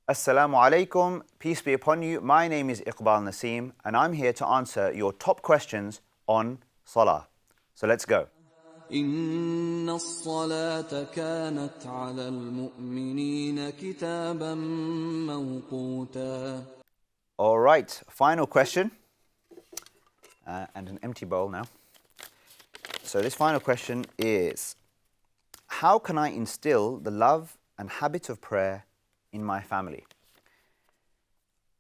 Assalamu alaikum, peace be upon you. My name is Iqbal Nasim and I'm here to answer your top questions on Salah. So let's go. إن الصلاة كانت على المؤمنين كتابا موقوتا. All right, final question. And an empty bowl now. So this final question is, how can I instill the love and habit of prayer in my family?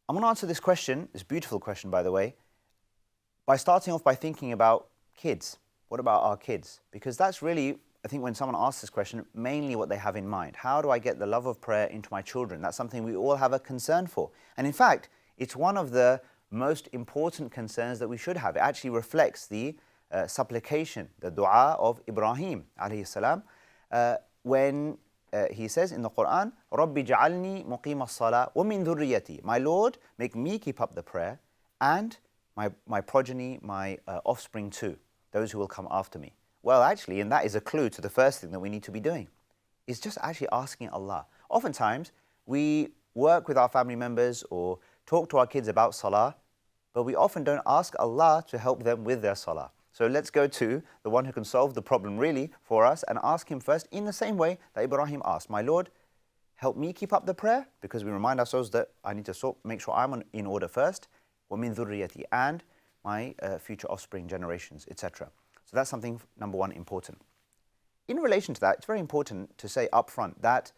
I'm going to answer this question, this beautiful question by the way, by starting off by thinking about kids. What about our kids? Because that's really, I think when someone asks this question, mainly what they have in mind. How do I get the love of prayer into my children? That's something we all have a concern for. And in fact, it's one of the most important concerns that we should have. It actually reflects the supplication, the dua of Ibrahim alayhi salam, when he says in the Quran, رَبِّ جَعَلْنِي مُقِيمَ الصَّلَاةِ وَمِن ذُرِّيَّتِي. My Lord, make me keep up the prayer and my progeny, my offspring too, those who will come after me. Well, actually, and that is a clue to the first thing that we need to be doing, is just actually asking Allah. Oftentimes, we work with our family members or talk to our kids about Salah, but we often don't ask Allah to help them with their Salah. So let's go to the one who can solve the problem really for us and ask him first in the same way that Ibrahim asked. My Lord, help me keep up the prayer, because we remind ourselves that I need to make sure I'm in order first. وَمِن ذُرِّيَّتِي, and my future offspring, generations, etc. So that's something, number one, important. In relation to that, it's very important to say up front that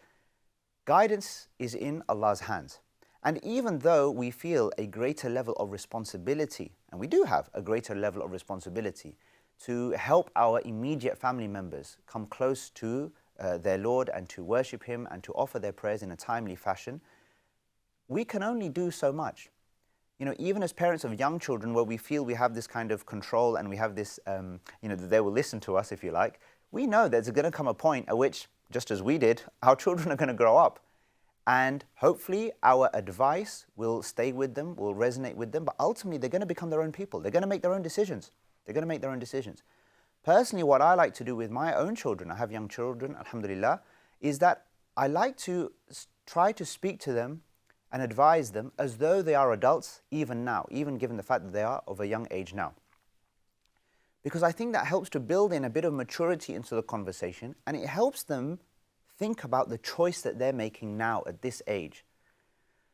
guidance is in Allah's hands. And even though we feel a greater level of responsibility, and we do have a greater level of responsibility to help our immediate family members come close to their Lord and to worship Him and to offer their prayers in a timely fashion, we can only do so much. You know, even as parents of young children, where we feel we have this kind of control and we have this, that they will listen to us, if you like, we know there's going to come a point at which, just as we did, our children are going to grow up. And hopefully our advice will stay with them, will resonate with them, but ultimately they're going to become their own people. They're going to make their own decisions. They're going to make their own decisions. Personally, what I like to do with my own children, I have young children, alhamdulillah, is that I like to try to speak to them and advise them as though they are adults even now, even given the fact that they are of a young age now. Because I think that helps to build in a bit of maturity into the conversation, and it helps them think about the choice that they're making now at this age.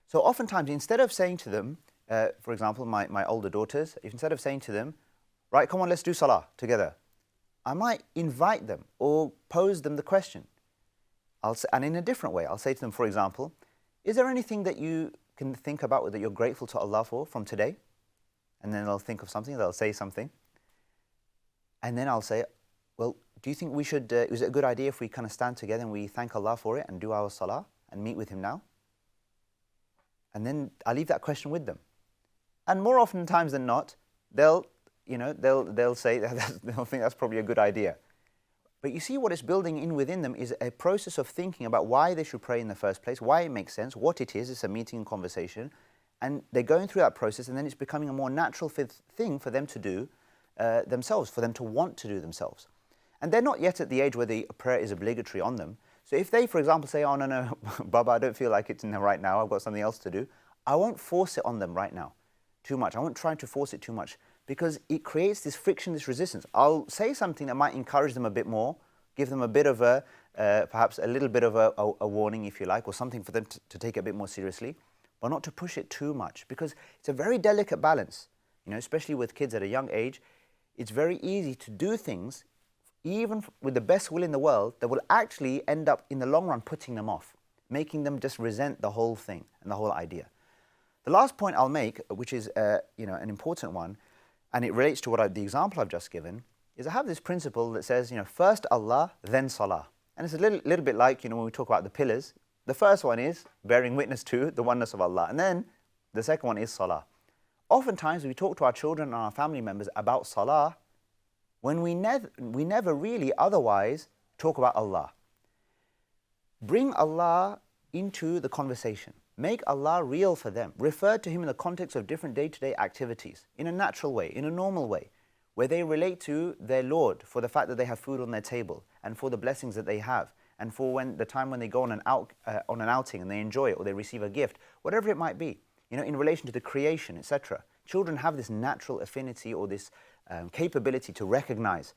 So oftentimes, instead of saying to them, for example, my older daughters, instead of saying to them, right, come on, let's do Salah together, I might invite them or pose them the question. And in a different way, I'll say to them, for example, is there anything that you can think about that you're grateful to Allah for from today? And then they'll think of something, they'll say something. And then I'll say, well, do you think we should, is it a good idea if we kind of stand together and we thank Allah for it and do our Salah and meet with Him now? And then I leave that question with them. And more often times than not, they'll say, they'll think that's probably a good idea. But you see, what it's building in within them is a process of thinking about why they should pray in the first place, why it makes sense, what it is. It's a meeting and conversation. And they're going through that process, and then it's becoming a more natural thing for them to do themselves, for them to want to do themselves. And they're not yet at the age where the prayer is obligatory on them. So if they, for example, say, oh, no, Baba, I don't feel like it's in there right now, I've got something else to do, I won't force it on them right now too much. I won't try to force it too much, because it creates this friction, this resistance. I'll say something that might encourage them a bit more, give them a bit of a, perhaps a little bit of a warning, if you like, or something for them to take it a bit more seriously, but not to push it too much, because it's a very delicate balance. You know, especially with kids at a young age, it's very easy to do things, even with the best will in the world, that will actually end up in the long run putting them off, making them just resent the whole thing and the whole idea. The last point I'll make, which is an important one, and it relates to the example I've just given, is I have this principle that says, first Allah, then Salah. And it's a little bit like, when we talk about the pillars. The first one is bearing witness to the oneness of Allah, and then the second one is Salah. Oftentimes we talk to our children and our family members about Salah when we never really otherwise talk about Allah. Bring Allah into the conversation. Make Allah real for them. Refer to Him in the context of different day-to-day activities, in a natural way, in a normal way, where they relate to their Lord for the fact that they have food on their table and for the blessings that they have, and for when the time when they go on an outing and they enjoy it, or they receive a gift, whatever it might be, you know, in relation to the creation, etc. Children have this natural affinity or this capability to recognize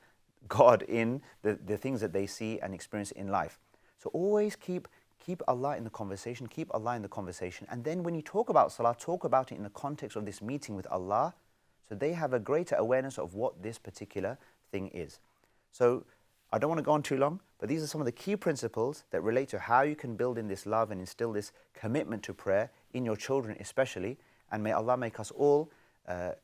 God in the things that they see and experience in life. So always keep Allah in the conversation, keep Allah in the conversation. And then when you talk about Salah, talk about it in the context of this meeting with Allah, so they have a greater awareness of what this particular thing is. So I don't want to go on too long, but these are some of the key principles that relate to how you can build in this love and instill this commitment to prayer in your children especially. And may Allah make us all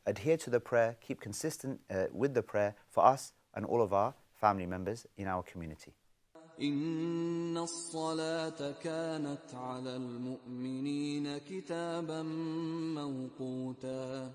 adhere to the prayer, keep consistent with the prayer for us and all of our family members in our community. إن الصلاة كانت على المؤمنين كتابا موقوتا